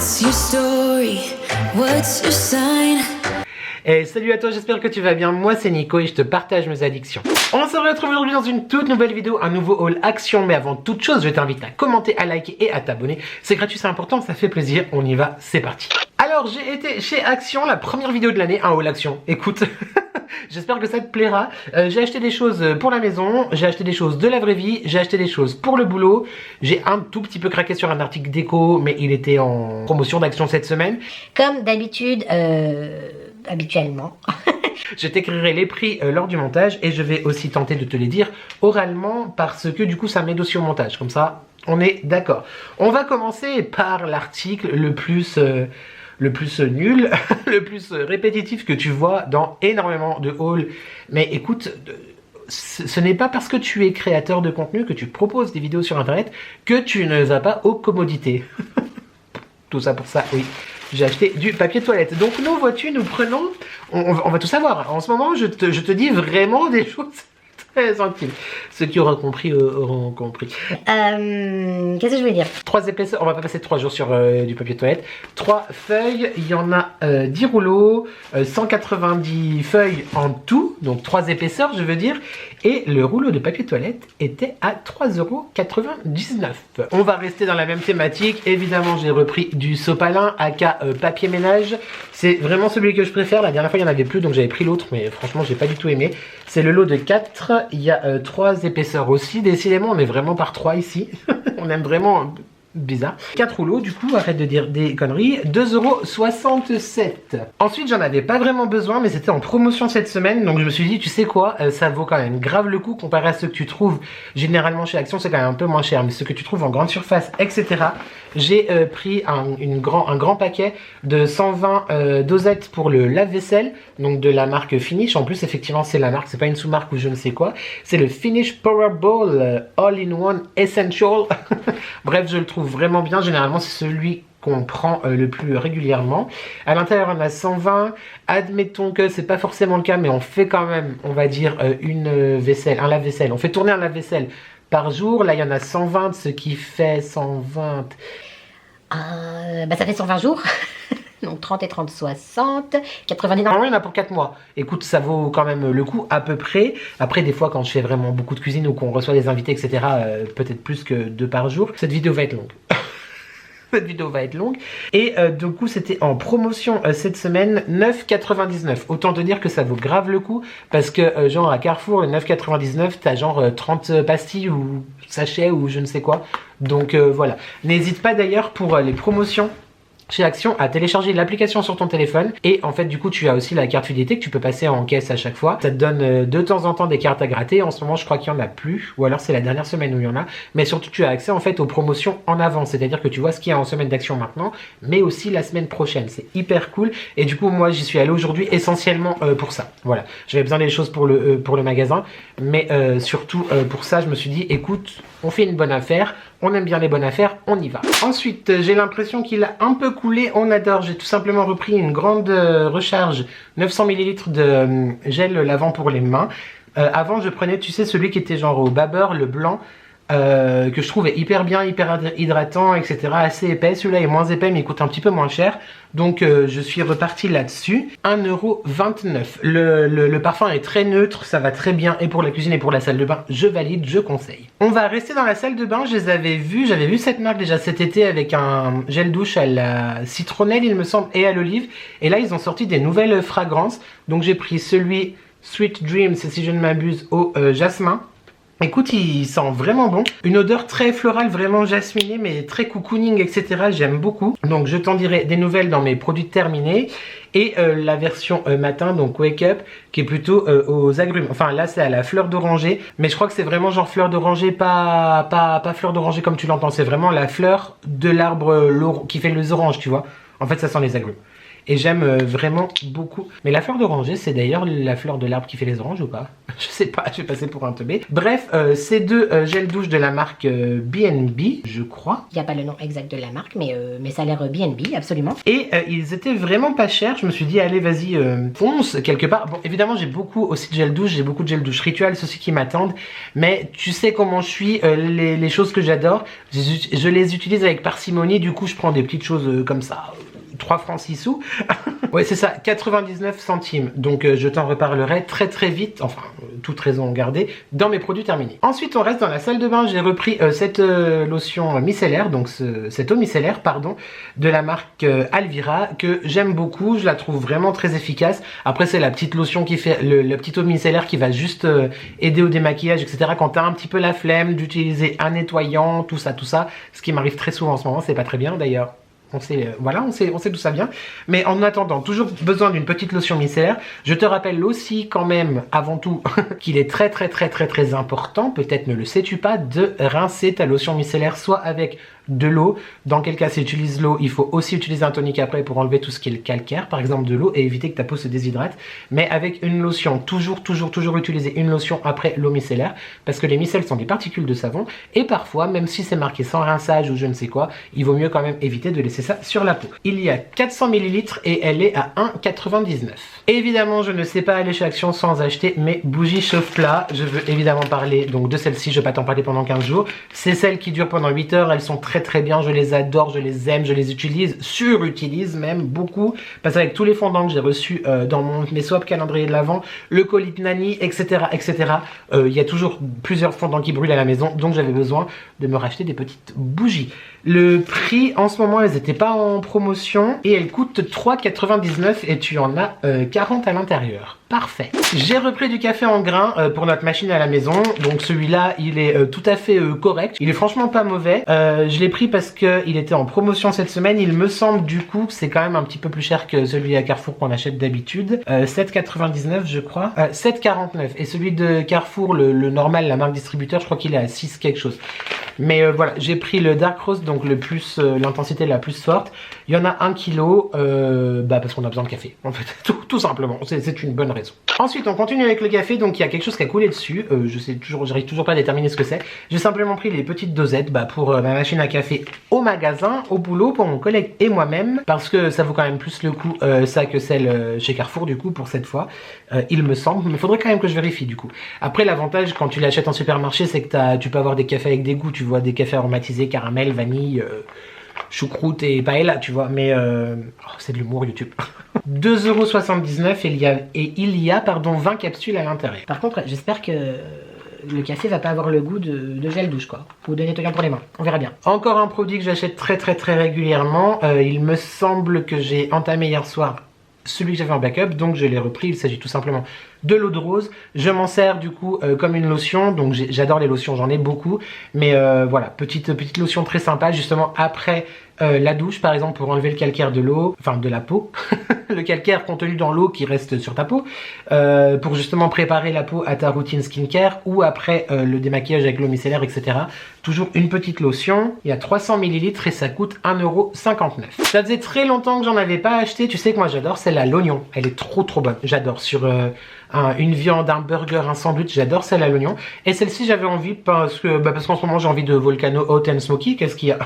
What's your story? What's your sign? Et salut à toi, j'espère que tu vas bien. Moi c'est Nico et je te partage mes addictions. On se retrouve aujourd'hui dans une toute nouvelle vidéo, un nouveau haul action. Mais avant toute chose, je t'invite à commenter, à liker et à t'abonner. C'est gratuit, c'est important, ça fait plaisir. On y va, c'est parti. Alors j'ai été chez Action, la première vidéo de l'année, un haul action. Écoute, j'espère que ça te plaira. J'ai acheté des choses pour la maison, j'ai acheté des choses de la vraie vie, j'ai acheté des choses pour le boulot. J'ai un tout petit peu craqué sur un article déco, mais il était en promotion d'Action cette semaine. Comme d'habitude, habituellement. Je t'écrirai les prix lors du montage et je vais aussi tenter de te les dire oralement parce que du coup ça m'aide aussi au montage. Comme ça, on est d'accord. On va commencer par l'article le plus nul, le plus répétitif que tu vois dans énormément de hauls. Mais écoute, ce n'est pas parce que tu es créateur de contenu, que tu proposes des vidéos sur internet, que tu ne vas pas aux commodités. Tout ça pour ça, oui. J'ai acheté du papier toilette. Donc nous, vois-tu, nous prenons... On va tout savoir. En ce moment, je te dis vraiment des choses très intimes. Ceux qui auront compris, auront compris. Qu'est-ce que je voulais dire? 3 épaisseurs. On va pas passer 3 jours sur du papier toilette. 3 feuilles. Il y en a 10 rouleaux. 190 feuilles en tout. Donc 3 épaisseurs, je veux dire. Et le rouleau de papier toilette était à 3,99 €. On va rester dans la même thématique. Évidemment, j'ai repris du sopalin, aka papier ménage. C'est vraiment celui que je préfère. La dernière fois, il n'y en avait plus, donc j'avais pris l'autre. Mais franchement, j'ai pas du tout aimé. C'est le lot de 4. Il y a 3 épaisseurs aussi. Décidément, on est vraiment par 3 ici. On aime vraiment... bizarre. 4 rouleaux, du coup, arrête de dire des conneries. 2,67 €. Ensuite, j'en avais pas vraiment besoin, mais c'était en promotion cette semaine. Donc je me suis dit, tu sais quoi, ça vaut quand même grave le coup comparé à ce que tu trouves généralement chez Action, c'est quand même un peu moins cher. Mais ce que tu trouves en grande surface, etc. J'ai pris un grand paquet de 120 dosettes pour le lave-vaisselle, donc de la marque Finish. En plus, effectivement, c'est la marque, c'est pas une sous-marque ou je ne sais quoi. C'est le Finish Power Bowl All-in-One Essential. Bref, je le trouve vraiment bien. Généralement, c'est celui qu'on prend le plus régulièrement. À l'intérieur, on a 120. Admettons que c'est pas forcément le cas, mais on fait quand même, on va dire, une vaisselle, un lave-vaisselle. On fait tourner un lave-vaisselle par jour. Là, il y en a 120, ce qui fait 120... ça fait 120 jours. Donc 30 et 30, 60, 90... Normalement, il y en a pour 4 mois. Écoute, ça vaut quand même le coup à peu près. Après, des fois, quand je fais vraiment beaucoup de cuisine ou qu'on reçoit des invités, etc., peut-être plus que 2 par jour, cette vidéo va être longue. Cette vidéo va être longue. Et du coup, c'était en promotion cette semaine, 9,99 €. Autant te dire que ça vaut grave le coup. Parce que, genre, à Carrefour, le 9,99 €, t'as genre 30 pastilles ou sachets ou je ne sais quoi. Donc, voilà. N'hésite pas d'ailleurs pour les promotions chez Action à télécharger l'application sur ton téléphone et en fait du coup tu as aussi la carte fidélité que tu peux passer en caisse à chaque fois. Ça te donne de temps en temps des cartes à gratter. En ce moment je crois qu'il n'y en a plus ou alors c'est la dernière semaine où il y en a, mais surtout tu as accès en fait aux promotions en avance, c'est-à-dire que tu vois ce qu'il y a en semaine d'Action maintenant mais aussi la semaine prochaine. C'est hyper cool et du coup moi j'y suis allé aujourd'hui essentiellement pour ça. Voilà, j'avais besoin des choses pour le magasin mais surtout pour ça je me suis dit écoute, on fait une bonne affaire. On aime bien les bonnes affaires, on y va. Ensuite, j'ai l'impression qu'il a un peu coulé. On adore. J'ai tout simplement repris une grande recharge 900 ml de gel lavant pour les mains. Avant, je prenais, tu sais, celui qui était genre au Babeur, le blanc. Que je trouvais hyper bien, hyper hydratant, etc. Assez épais. Celui-là est moins épais mais il coûte un petit peu moins cher. Donc je suis reparti là-dessus. 1,29 €. Le parfum est très neutre, ça va très bien et pour la cuisine et pour la salle de bain, je valide, je conseille. On va rester dans la salle de bain. Je les avais vus, j'avais vu cette marque déjà cet été avec un gel douche à la citronnelle il me semble et à l'olive. Et là ils ont sorti des nouvelles fragrances. Donc j'ai pris celui Sweet Dreams si je ne m'abuse au jasmin. Écoute, il sent vraiment bon. Une odeur très florale, vraiment jasminée, mais très cocooning, etc. J'aime beaucoup. Donc, je t'en dirai des nouvelles dans mes produits terminés. Et la version matin, donc Wake Up, qui est plutôt aux agrumes. Enfin, là, c'est à la fleur d'oranger. Mais je crois que c'est vraiment genre fleur d'oranger, pas fleur d'oranger comme tu l'entends. C'est vraiment la fleur de l'arbre qui fait les oranges, tu vois. En fait, ça sent les agrumes. et j'aime vraiment beaucoup. Mais la fleur d'oranger, c'est d'ailleurs la fleur de l'arbre qui fait les oranges ou pas? Je sais pas, je vais passer pour un teubé. Bref, ces deux gels douche de la marque B&B, je crois. Il n'y a pas le nom exact de la marque, mais ça a l'air B&B, absolument. Et ils étaient vraiment pas chers. Je me suis dit, allez, vas-y, fonce quelque part. Bon, évidemment, j'ai beaucoup aussi de gel douche. J'ai beaucoup de gel douche rituel, ceux qui m'attendent. Mais tu sais comment je suis. Les choses que j'adore, je les utilise avec parcimonie. Du coup, je prends des petites choses comme ça. 3 francs 6 sous. Ouais, c'est ça, 99 centimes. Donc je t'en reparlerai très très vite, enfin toute raison gardée, dans mes produits terminés. Ensuite, on reste dans la salle de bain. J'ai repris cette lotion micellaire, donc cette eau micellaire, pardon, de la marque Alvira, que j'aime beaucoup. Je la trouve vraiment très efficace. Après, c'est la petite lotion qui fait, la petite eau micellaire qui va juste aider au démaquillage, etc. Quand t'as un petit peu la flemme d'utiliser un nettoyant, tout ça, ce qui m'arrive très souvent en ce moment, c'est pas très bien d'ailleurs. On sait, voilà, on sait d'où ça vient. Mais en attendant, toujours besoin d'une petite lotion micellaire. Je te rappelle aussi quand même, avant tout, qu'il est très important, peut-être ne le sais-tu pas, de rincer ta lotion micellaire soit avec de l'eau. Dans quel cas, si tu utilises l'eau, il faut aussi utiliser un tonique après pour enlever tout ce qui est le calcaire, par exemple de l'eau, et éviter que ta peau se déshydrate. Mais avec une lotion, toujours utiliser une lotion après l'eau micellaire, parce que les micelles sont des particules de savon, et parfois, même si c'est marqué sans rinçage ou je ne sais quoi, il vaut mieux quand même éviter de laisser ça sur la peau. Il y a 400 ml et elle est à 1,99. Évidemment, je ne sais pas aller chez Action sans acheter mes bougies chauffe-plat. Je veux évidemment parler donc de celles-ci, je ne vais pas t'en parler pendant 15 jours. C'est celles qui durent pendant 8 heures, elles sont très bien, je les adore, je les aime, je les utilise, surutilise même beaucoup, parce qu'avec tous les fondants que j'ai reçus dans mes swaps calendrier de l'Avent, le colis de Nani, etc. Il y a toujours plusieurs fondants qui brûlent à la maison, donc j'avais besoin de me racheter des petites bougies. Le prix, en ce moment, elles n'étaient pas en promotion et elles coûtent 3,99 et tu en as 40 à l'intérieur. Parfait. J'ai repris du café en grains pour notre machine à la maison. Donc celui-là, il est tout à fait correct. Il est franchement pas mauvais. Je l'ai pris parce qu'il était en promotion cette semaine. Il me semble du coup que c'est quand même un petit peu plus cher que celui à Carrefour qu'on achète d'habitude. 7,99 je crois. 7,49. Et celui de Carrefour, le normal, la marque distributeur, je crois qu'il est à 6 quelque chose. Mais voilà, j'ai pris le Dark Roast, donc le plus l'intensité la plus forte. Il y en a 1 kg, parce qu'on a besoin de café, en fait, tout simplement. C'est une bonne raison. Ensuite, on continue avec le café, donc il y a quelque chose qui a coulé dessus. J'arrive toujours pas à déterminer ce que c'est. J'ai simplement pris les petites dosettes pour ma machine à café au magasin, au boulot, pour mon collègue et moi-même, parce que ça vaut quand même plus le coup ça que celle chez Carrefour du coup pour cette fois. Il me semble, mais il faudrait quand même que je vérifie du coup. Après, l'avantage quand tu l'achètes en supermarché, c'est que tu peux avoir des cafés avec des goûts, tu vois, des cafés aromatisés, caramel, vanille, choucroute et paella, tu vois, mais c'est de l'humour YouTube. 2,79 € et il y a 20 capsules à l'intérieur. Par contre, j'espère que le café va pas avoir le goût de gel douche, quoi, ou de nettoyant pour les mains. On verra bien. Encore un produit que j'achète très régulièrement. Il me semble que j'ai entamé hier soir celui que j'avais en backup, donc je l'ai repris. Il s'agit tout simplement de l'eau de rose. Je m'en sers du coup comme une lotion, donc j'adore les lotions, j'en ai beaucoup, mais voilà, petite lotion très sympa justement après la douche par exemple, pour enlever le calcaire de l'eau, enfin de la peau, le calcaire contenu dans l'eau qui reste sur ta peau, pour justement préparer la peau à ta routine skincare, ou après le démaquillage avec l'eau micellaire, etc. Toujours une petite lotion, il y a 300 ml et ça coûte 1,59 €. Ça faisait très longtemps que j'en avais pas acheté. Tu sais que moi j'adore celle à l'oignon, elle est trop bonne, j'adore. Sur une viande, un burger, un sandwich, j'adore celle à l'oignon. Et celle-ci j'avais envie parce qu'en ce moment j'ai envie de Volcano Hot and Smoky. Qu'est-ce qu'il y a?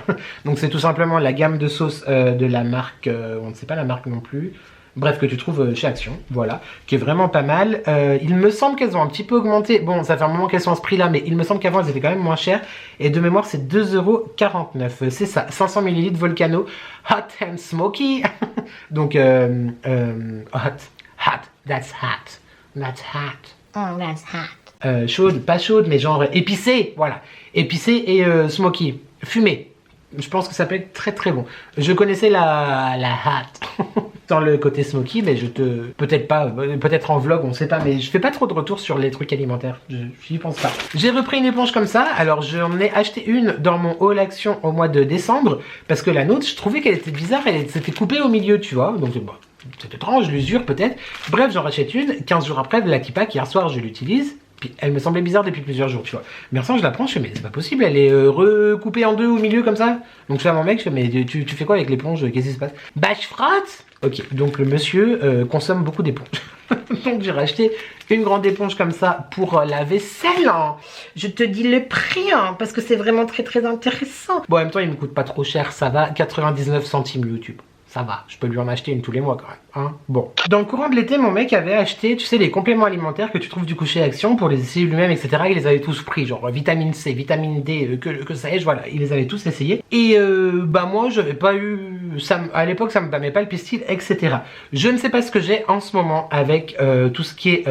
Donc c'est tout simplement la gamme de sauces de la marque, on ne sait pas la marque non plus, bref, que tu trouves chez Action, voilà, qui est vraiment pas mal. Il me semble qu'elles ont un petit peu augmenté, bon ça fait un moment qu'elles sont à ce prix là, mais il me semble qu'avant elles étaient quand même moins chères, et de mémoire c'est 2,49 €, c'est ça, 500 ml Volcano Hot and Smoky. Donc hot, that's hot. That's hot. Oh, that's hot. Chaude, pas chaude, mais genre épicée, voilà. Épicée et smoky, fumée. Je pense que ça peut être très bon. Je connaissais la hot dans le côté smoky, mais peut-être en vlog, on sait pas, mais je fais pas trop de retours sur les trucs alimentaires. J'y pense pas. J'ai repris une éponge comme ça. Alors j'en ai acheté une dans mon haul action au mois de décembre, parce que la nôtre, je trouvais qu'elle était bizarre, elle s'était coupée au milieu, tu vois. Donc c'est étrange, l'usure peut-être. Bref, j'en rachète une. 15 jours après, la Tipac, hier soir, je l'utilise. Puis elle me semblait bizarre depuis plusieurs jours, tu vois. Mais ensemble, je la prends, je fais, mais c'est pas possible, elle est recoupée en deux au milieu comme ça. Donc je fais à mon mec, je fais, mais tu fais quoi avec l'éponge? Qu'est-ce qui se passe? Bah, je frotte. Ok, donc le monsieur consomme beaucoup d'éponges. Donc j'ai racheté une grande éponge comme ça pour la vaisselle. Hein. Je te dis le prix, hein, parce que c'est vraiment très très intéressant. Bon, en même temps, il me coûte pas trop cher, ça va, 99 centimes YouTube. Ça va, je peux lui en acheter une tous les mois quand même. Hein, bon. Dans le courant de l'été, mon mec avait acheté, tu sais, les compléments alimentaires que tu trouves du coup chez Action pour les essayer lui-même, etc. Il les avait tous pris, genre vitamine C, vitamine D, que sais-je, voilà. Il les avait tous essayés. Et bah moi, j'avais pas eu... Ça, à l'époque, ça me bâmait pas le pistil, etc. Je ne sais pas ce que j'ai en ce moment avec tout ce qui est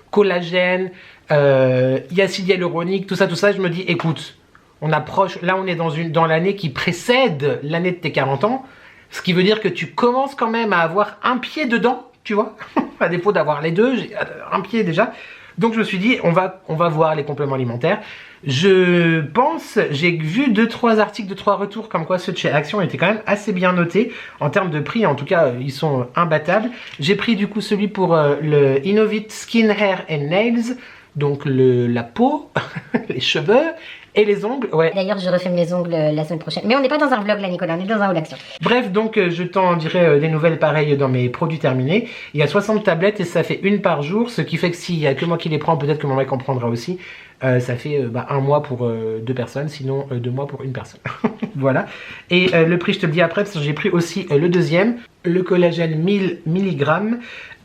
collagène, acide hyaluronique, tout ça. Je me dis, écoute, on approche, là on est dans l'année qui précède l'année de tes 40 ans. Ce qui veut dire que tu commences quand même à avoir un pied dedans, tu vois. À défaut d'avoir les deux, j'ai un pied déjà. Donc je me suis dit, on va voir les compléments alimentaires. Je pense, j'ai vu 2-3 articles, 2-3 retours comme quoi ceux de chez Action étaient quand même assez bien notés. En termes de prix, en tout cas, ils sont imbattables. J'ai pris du coup celui pour le Innovit Skin, Hair and Nails. Donc la peau, les cheveux et les ongles, ouais. D'ailleurs, je refais mes ongles la semaine prochaine. Mais on n'est pas dans un vlog là, Nicolas, on est dans un haul action. Bref, donc je t'en dirai des nouvelles pareilles dans mes produits terminés. Il y a 60 tablettes et ça fait une par jour, ce qui fait que s'il y a que moi qui les prends, peut-être que mon mec en prendra aussi. Ça fait un mois pour 2 personnes, sinon 2 mois pour une personne. Voilà. Et le prix, je te le dis après, parce que j'ai pris aussi le deuxième, le collagène 1000 mg.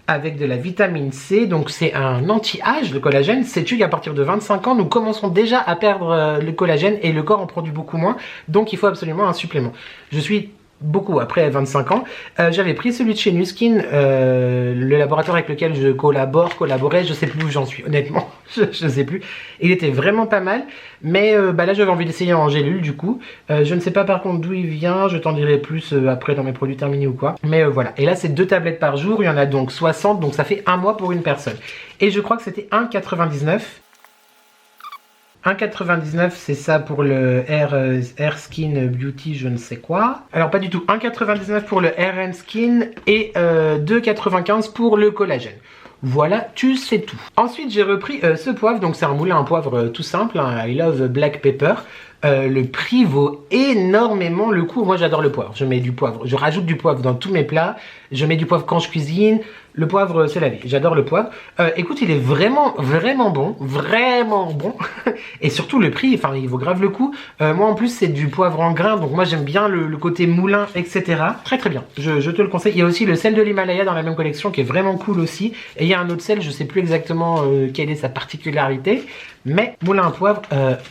Avec de la vitamine C, donc c'est un anti-âge, le collagène. Sais-tu qu'à partir de 25 ans, nous commençons déjà à perdre le collagène et le corps en produit beaucoup moins, donc il faut absolument un supplément. Je suis beaucoup après 25 ans. J'avais pris celui de chez Nuskin, le laboratoire avec lequel je collaborais, je sais plus où j'en suis, honnêtement, je sais plus. Il était vraiment pas mal, mais là j'avais envie d'essayer en gélule du coup. Je ne sais pas par contre d'où il vient, je t'en dirai plus après dans mes produits terminés ou quoi. Mais voilà, et là c'est 2 tablettes par jour, il y en a donc 60, donc ça fait un mois pour une personne. Et je crois que c'était 1,99 €. 1,99 c'est ça pour le Hair Skin Beauty je ne sais quoi. Alors pas du tout, 1,99 pour le Hair and Skin et 2,95 pour le collagène. Voilà, tu sais tout. Ensuite j'ai repris ce poivre, donc c'est un moulin à poivre tout simple, hein, I love black pepper. Le prix vaut énormément le coup. Moi j'adore le poivre, je mets du poivre, je rajoute du poivre dans tous mes plats, je mets du poivre quand je cuisine. Le poivre c'est la vie, j'adore le poivre. Écoute, il est vraiment bon, et surtout le prix, enfin il vaut grave le coup. Moi en plus c'est du poivre en grains, donc moi j'aime bien le côté moulin, etc. Très très bien, je te le conseille. Il y a aussi le sel de l'Himalaya dans la même collection qui est vraiment cool aussi. Et il y a un autre sel, je sais plus exactement quelle est sa particularité, mais moulin à poivre,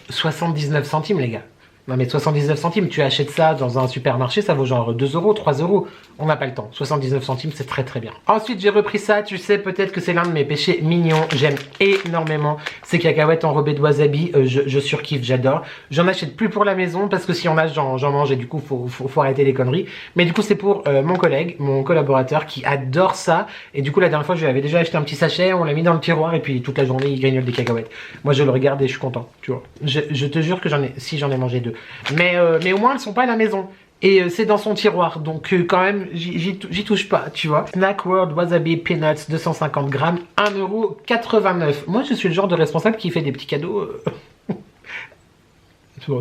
79 centimes les gars. Non mais 79 centimes, tu achètes ça dans un supermarché, ça vaut genre 2 €, 3 €. On n'a pas le temps. 79 centimes, c'est très très bien. Ensuite, j'ai repris ça. Tu sais peut-être que c'est l'un de mes péchés mignons. J'aime énormément ces cacahuètes enrobées de wasabi. Je surkiffe, j'adore. J'en achète plus pour la maison parce que si on a, j'en mange et du coup, faut arrêter les conneries. Mais du coup, c'est pour mon collègue, mon collaborateur qui adore ça. Et du coup, la dernière fois, je lui avais déjà acheté un petit sachet. On l'a mis dans le tiroir et puis toute la journée, il grignole des cacahuètes. Moi, je le regarde et je suis content. Tu vois. Je te jure que j'en ai mangé 2. Mais au moins, elles sont pas à la maison. Et c'est dans son tiroir, donc quand même, j'y touche pas, tu vois. Snack World Wasabi Peanuts, 250 grammes, 1,89 €. Moi, je suis le genre de responsable qui fait des petits cadeaux.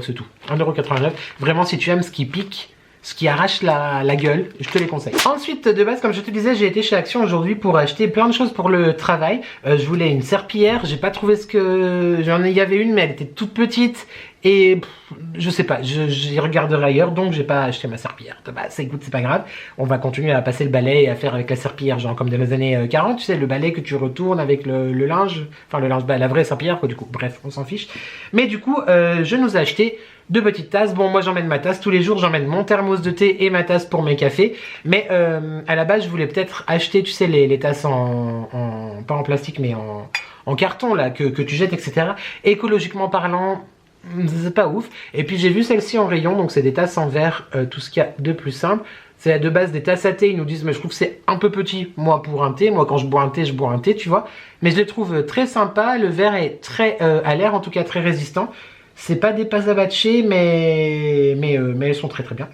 C'est tout. 1,89 €. Vraiment, si tu aimes ce qui pique, ce qui arrache la gueule, je te les conseille. Ensuite, de base, comme je te disais, j'ai été chez Action aujourd'hui pour acheter plein de choses pour le travail. Je voulais une serpillière, j'ai pas trouvé ce que... Il y avait une, mais elle était toute petite. Et je sais pas, j'y regarderai ailleurs, donc j'ai pas acheté ma serpillière. Bah, ça, écoute, c'est pas grave. On va continuer à passer le balai et à faire avec la serpillière, genre comme dans les années 40, tu sais, le balai que tu retournes avec le linge. Enfin, le linge, bah, la vraie serpillière, quoi, du coup. Bref, on s'en fiche. Mais du coup, je nous ai acheté 2 petites tasses. Bon, moi j'emmène ma tasse tous les jours, j'emmène mon thermos de thé et ma tasse pour mes cafés. Mais à la base, je voulais peut-être acheter, tu sais, les tasses pas en plastique, mais en carton, là, que tu jettes, etc. Écologiquement parlant, c'est pas ouf. Et puis j'ai vu celle-ci en rayon, donc c'est des tasses en verre, tout ce qu'il y a de plus simple. C'est de base des tasses à thé, ils nous disent, mais je trouve que c'est un peu petit, moi, pour un thé. Moi, quand je bois un thé, tu vois. Mais je les trouve très sympas, le verre est très, à l'air, en tout cas, très résistant. C'est pas des pâtes à batcher, mais elles sont très très bien.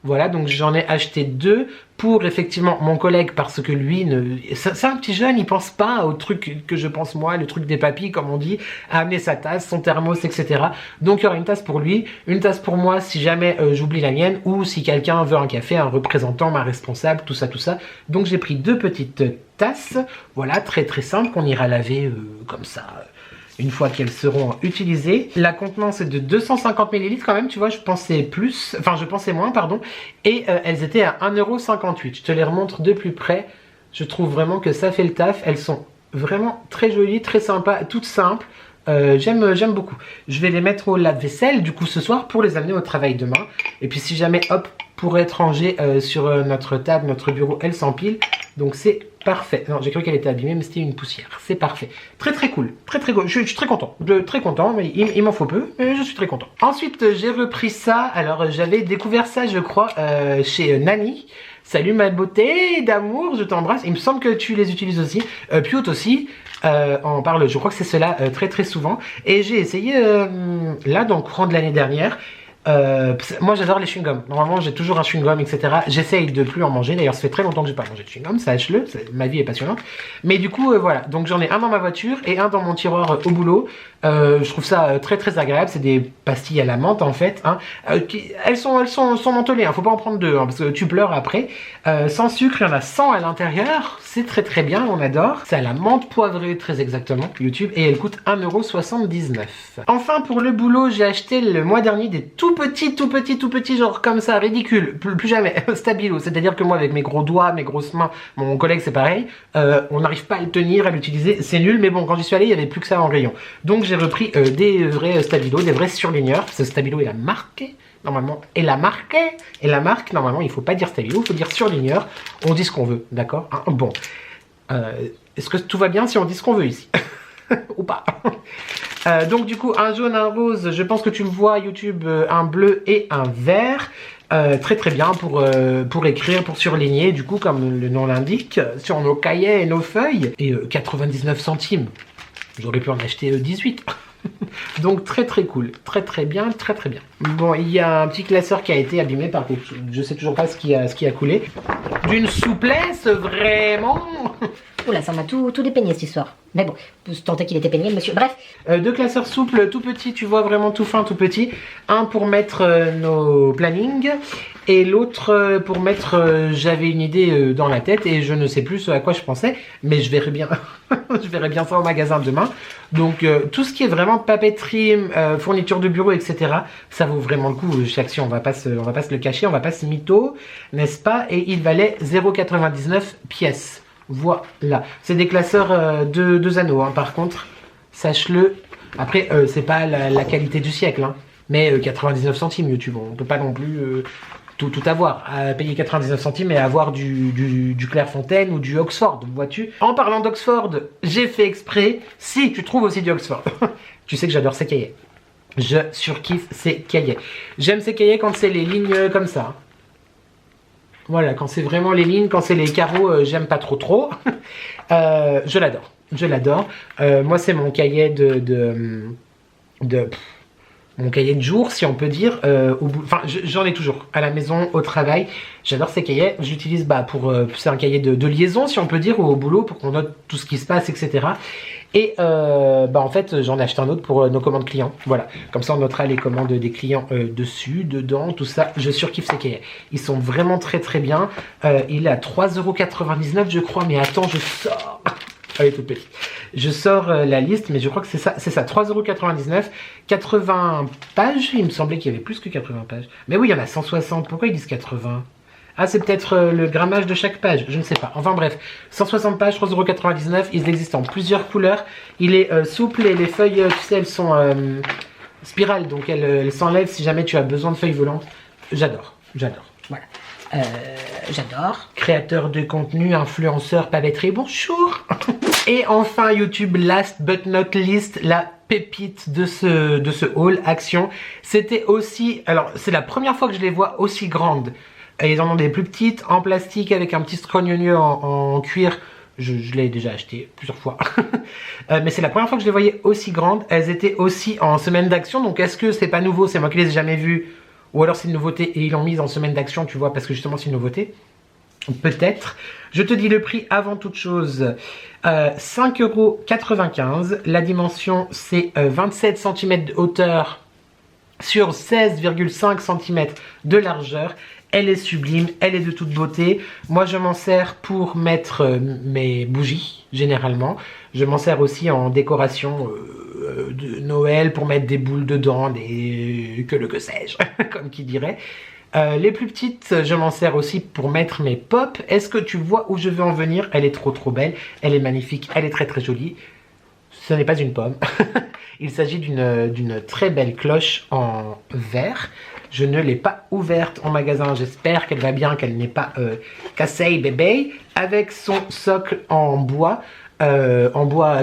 Voilà, donc j'en ai acheté 2 pour effectivement mon collègue parce que lui, c'est un petit jeune, il pense pas au truc que je pense moi, le truc des papis comme on dit, à amener sa tasse, son thermos, etc. Donc il y aura une tasse pour lui, une tasse pour moi si jamais j'oublie la mienne ou si quelqu'un veut un café, un représentant, ma responsable, tout ça, tout ça. Donc j'ai pris 2 petites tasses, voilà, très très simple, qu'on ira laver comme ça. Une fois qu'elles seront utilisées. La contenance est de 250 ml quand même, tu vois, je pensais moins, pardon. Et elles étaient à 1,58 €. Je te les remontre de plus près. Je trouve vraiment que ça fait le taf. Elles sont vraiment très jolies, très sympas, toutes simples. J'aime beaucoup. Je vais les mettre au lave-vaisselle du coup ce soir pour les amener au travail demain. Et puis si jamais, hop, pour être rangé sur notre table, notre bureau, elles s'empilent. Donc c'est parfait. Non, j'ai cru qu'elle était abîmée, mais c'était une poussière. C'est parfait. Très très cool. Très très cool. Je suis très content. Très content, mais il m'en faut peu. Mais je suis très content. Ensuite, j'ai repris ça. Alors, j'avais découvert ça, je crois, chez Nani. Salut ma beauté d'amour, je t'embrasse. Il me semble que tu les utilises aussi. Piot aussi. On parle, je crois que c'est cela très très souvent. Et j'ai essayé là dans le courant de l'année dernière. Moi j'adore les chewing-gums. Normalement j'ai toujours un chewing-gum, etc. J'essaye de plus en manger. D'ailleurs ça fait très longtemps que j'ai pas mangé de chewing-gum, sache-le, ma vie est passionnante. Mais du coup voilà, donc j'en ai un dans ma voiture et un dans mon tiroir au boulot. Je trouve ça très très agréable. C'est des pastilles à la menthe en fait, hein. Elles sont mentholées, hein. Faut pas en prendre 2 hein, parce que tu pleures après. Sans sucre, il y en a 100 à l'intérieur. C'est très très bien, on adore. C'est à la menthe poivrée très exactement, YouTube, et elle coûte 1,79 €. Enfin pour le boulot, j'ai acheté le mois dernier des tout petits, genre comme ça, ridicule, plus jamais, stabilo. C'est-à-dire que moi avec mes gros doigts, mes grosses mains, mon collègue c'est pareil, on n'arrive pas à le tenir, à l'utiliser, c'est nul, mais bon, quand j'y suis allé, il n'y avait plus que ça en rayon. Donc j'ai repris des vrais stabilo, des vrais surligneurs. Ce stabilo il a marqué normalement, et la marque, normalement, il faut pas dire stabilo, il faut dire surligneur. On dit ce qu'on veut, d'accord, hein. Bon, est-ce que tout va bien si on dit ce qu'on veut ici? Ou pas? Donc du coup, un jaune, un rose, je pense que tu le vois, YouTube, un bleu et un vert. Très très bien pour écrire, pour surligner, du coup, comme le nom l'indique, sur nos cahiers et nos feuilles. Et 99 centimes, j'aurais pu en acheter 18. Donc très très cool, très très bien, très très bien. Bon, il y a un petit classeur qui a été abîmé par contre, je sais toujours pas ce qui a coulé. D'une souplesse vraiment. Oula, ça m'a tout dépeigné cette histoire. Mais bon, je tentais qu'il était peigné, monsieur. Bref. 2 classeurs souples, tout petits, tu vois, vraiment tout fin, tout petit. Un pour mettre nos plannings et l'autre pour mettre, j'avais une idée dans la tête et je ne sais plus ce à quoi je pensais, mais je verrai bien, je verrai bien ça au magasin demain. Donc tout ce qui est vraiment papeterie, fourniture de bureau, etc. Ça vaut vraiment le coup. Chaque on va pas se le cacher, on va pas se mytho, n'est-ce pas? Et il valait 0,99 pièces. Voilà, c'est des classeurs de 2 anneaux, hein, par contre, sache-le. Après, c'est pas la qualité du siècle, hein, mais 99 centimes YouTube, on peut pas non plus tout avoir. À payer 99 centimes et avoir du Clairefontaine ou du Oxford, vois-tu. En parlant d'Oxford, j'ai fait exprès, si tu trouves aussi du Oxford, tu sais que j'adore ces cahiers. Je surkiffe ces cahiers. J'aime ces cahiers quand c'est les lignes comme ça. Voilà, quand c'est vraiment les lignes, quand c'est les carreaux, j'aime pas trop. Je l'adore. Moi, c'est mon cahier mon cahier de jour, si on peut dire. Enfin, j'en ai toujours à la maison, au travail. J'adore ces cahiers. J'utilise pour... c'est un cahier de liaison, si on peut dire, ou au boulot, pour qu'on note tout ce qui se passe, etc. Et en fait, j'en ai acheté un autre pour nos commandes clients. Voilà, comme ça on notera les commandes des clients dessus, dedans, tout ça. Je surkiffe ces cahiers. Ils sont vraiment très très bien. Il est à 3,99 € je crois, mais attends, je sors... Elle est toute petite. Je sors la liste, mais je crois que c'est ça, 3,99 €, 80 pages. Il me semblait qu'il y avait plus que 80 pages. Mais oui, il y en a 160. Pourquoi ils disent 80? Ah, c'est peut-être le grammage de chaque page, je ne sais pas. Enfin bref, 160 pages, 3,99 €. Ils existent en plusieurs couleurs. Il est souple et les feuilles, tu sais, elles sont spirales, donc elles s'enlèvent si jamais tu as besoin de feuilles volantes. J'adore. Voilà. J'adore. Créateur de contenu, influenceur, papeterie, bonjour. Et enfin YouTube, last but not least, la pépite de ce haul action. C'était aussi, alors c'est la première fois que je les vois aussi grandes. Ils en ont des plus petites, en plastique, avec un petit scrognonieux en cuir. Je l'ai déjà acheté plusieurs fois. Mais c'est la première fois que je les voyais aussi grandes. Elles étaient aussi en semaine d'action. Donc est-ce que c'est pas nouveau? C'est moi qui les ai jamais vues? Ou alors c'est une nouveauté et ils l'ont mise en semaine d'action, tu vois, parce que justement c'est une nouveauté. Peut-être. Je te dis le prix avant toute chose. 5,95 €. La dimension c'est 27 cm de hauteur sur 16,5 cm de largeur. Elle est sublime, elle est de toute beauté. Moi je m'en sers pour mettre mes bougies généralement. Je m'en sers aussi en décoration de Noël pour mettre des boules dedans, que sais-je, comme qui dirait. Les plus petites, je m'en sers aussi pour mettre mes pop. Est-ce que tu vois où je veux en venir? Elle est trop belle, elle est magnifique, elle est très jolie. Ce n'est pas une pomme. Il s'agit d'une très belle cloche en verre. Je ne l'ai pas ouverte en magasin. J'espère qu'elle va bien, qu'elle n'est pas cassée bébé. Avec son socle en bois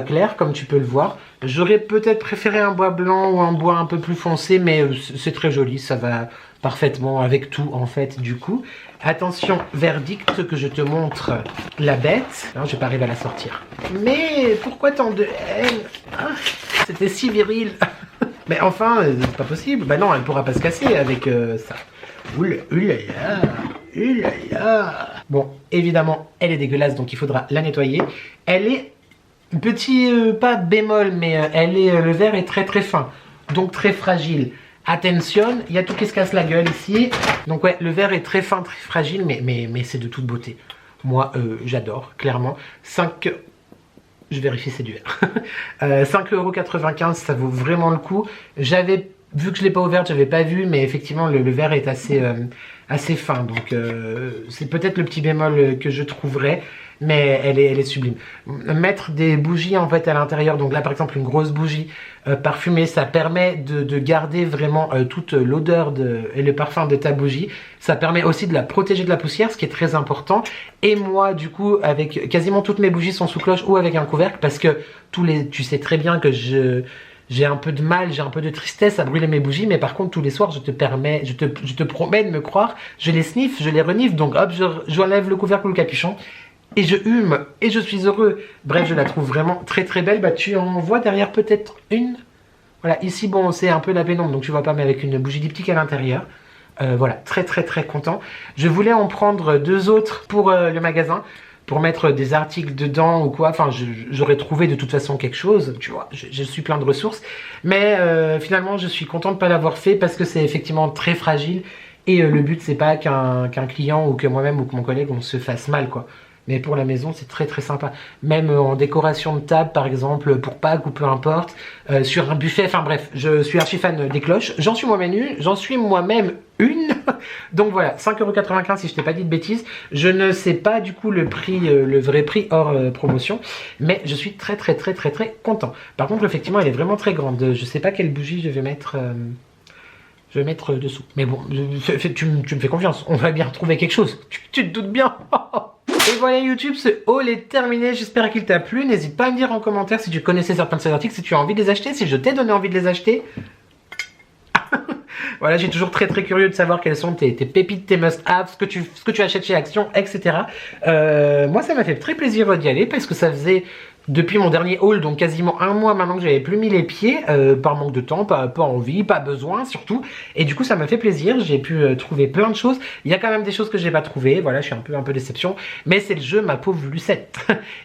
clair, comme tu peux le voir. J'aurais peut-être préféré un bois blanc ou un bois un peu plus foncé, mais c'est très joli. Ça va parfaitement avec tout, en fait, du coup. Attention, verdict, que je te montre la bête. Non, je vais pas arriver à la sortir. Mais pourquoi tant de haine? C'était si viril. Mais enfin, c'est pas possible. Bah non, elle pourra pas se casser avec ça. Oulala. Bon, évidemment, elle est dégueulasse, donc il faudra la nettoyer. Elle est petit, pas bémol, mais le verre est très fin, donc très fragile. Attention, il y a tout qui se casse la gueule ici. Donc ouais, le verre est très fin, très fragile, mais c'est de toute beauté. Moi, j'adore, clairement. Je vérifie, c'est du verre. 5,95 €, ça vaut vraiment le coup. J'avais vu que je ne l'ai pas ouverte, j'avais pas vu, mais effectivement le verre est assez fin. Donc c'est peut-être le petit bémol que je trouverais, mais elle est sublime. Mettre des bougies en fait à l'intérieur, donc là par exemple une grosse bougie parfumée, ça permet de garder vraiment toute l'odeur et le parfum de ta bougie. Ça permet aussi de la protéger de la poussière, ce qui est très important. Et moi du coup, avec quasiment toutes mes bougies sont sous cloche ou avec un couvercle, parce que tu sais très bien que j'ai un peu de mal, j'ai un peu de tristesse à brûler mes bougies, mais par contre tous les soirs je te promets de me croire, je les sniffe, je les renifle, donc hop, j'enlève le couvercle ou le capuchon et je hume et je suis heureux. Bref, je la trouve vraiment très belle. Bah tu en vois derrière peut-être une. Voilà, ici bon c'est un peu la pénombre donc tu vois pas, mais avec une bougie diptyque à l'intérieur. Voilà, très content. Je voulais en prendre 2 autres pour le magasin, pour mettre des articles dedans ou quoi. Enfin, j'aurais trouvé de toute façon quelque chose, tu vois. Je suis plein de ressources. Mais finalement, je suis content de ne pas l'avoir fait parce que c'est effectivement très fragile. Et le but, c'est pas qu'un client ou que moi-même ou que mon collègue, on se fasse mal, quoi. Mais pour la maison, c'est très sympa. Même en décoration de table, par exemple, pour Pâques ou peu importe, sur un buffet, enfin bref, je suis archi fan des cloches. J'en suis moi-même une. Donc voilà, 5,95 € si je t'ai pas dit de bêtises. Je ne sais pas du coup le prix, le vrai prix hors promotion, mais je suis très content. Par contre, effectivement, elle est vraiment très grande. Je sais pas quelle bougie je vais mettre. Je vais mettre dessous. Mais bon, tu me fais confiance. On va bien trouver quelque chose. Tu te doutes bien. Et voilà YouTube, ce haul est terminé, j'espère qu'il t'a plu. N'hésite pas à me dire en commentaire si tu connaissais certains de ces articles, si tu as envie de les acheter, si je t'ai donné envie de les acheter. Voilà, j'ai toujours très curieux de savoir quelles sont tes pépites, tes must-have, ce que tu achètes chez Action, etc. Moi ça m'a fait très plaisir d'y aller parce que ça faisait depuis mon dernier haul, donc quasiment un mois maintenant que j'avais plus mis les pieds, par manque de temps, pas envie, pas besoin surtout. Et du coup ça m'a fait plaisir, j'ai pu trouver plein de choses. Il y a quand même des choses que j'ai pas trouvées, voilà, je suis un peu déception. Mais c'est le jeu, ma pauvre Lucette.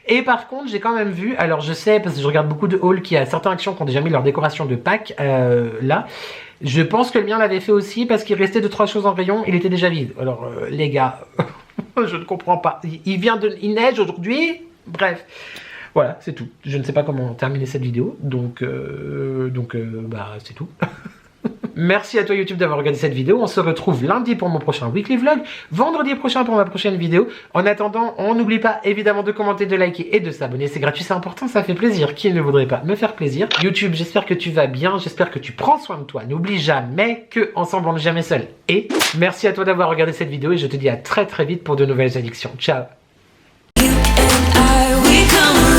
Et par contre j'ai quand même vu, alors je sais parce que je regarde beaucoup de hauls qui a certaines actions qui ont déjà mis leur décoration de Pâques, là. Je pense que le mien l'avait fait aussi parce qu'il restait 2-3 choses en rayon, il était déjà vide. Alors les gars, je ne comprends pas. Il neige aujourd'hui, bref. Voilà, c'est tout. Je ne sais pas comment terminer cette vidéo, donc bah c'est tout. Merci à toi YouTube d'avoir regardé cette vidéo. On se retrouve lundi pour mon prochain weekly vlog, vendredi prochain pour ma prochaine vidéo. En attendant, on n'oublie pas évidemment de commenter, de liker et de s'abonner. C'est gratuit, c'est important, ça fait plaisir. Qui ne voudrait pas me faire plaisir? YouTube, j'espère que tu vas bien, j'espère que tu prends soin de toi. N'oublie jamais que ensemble on n'est jamais seul. Et merci à toi d'avoir regardé cette vidéo et je te dis à très vite pour de nouvelles addictions. Ciao. You and I, we come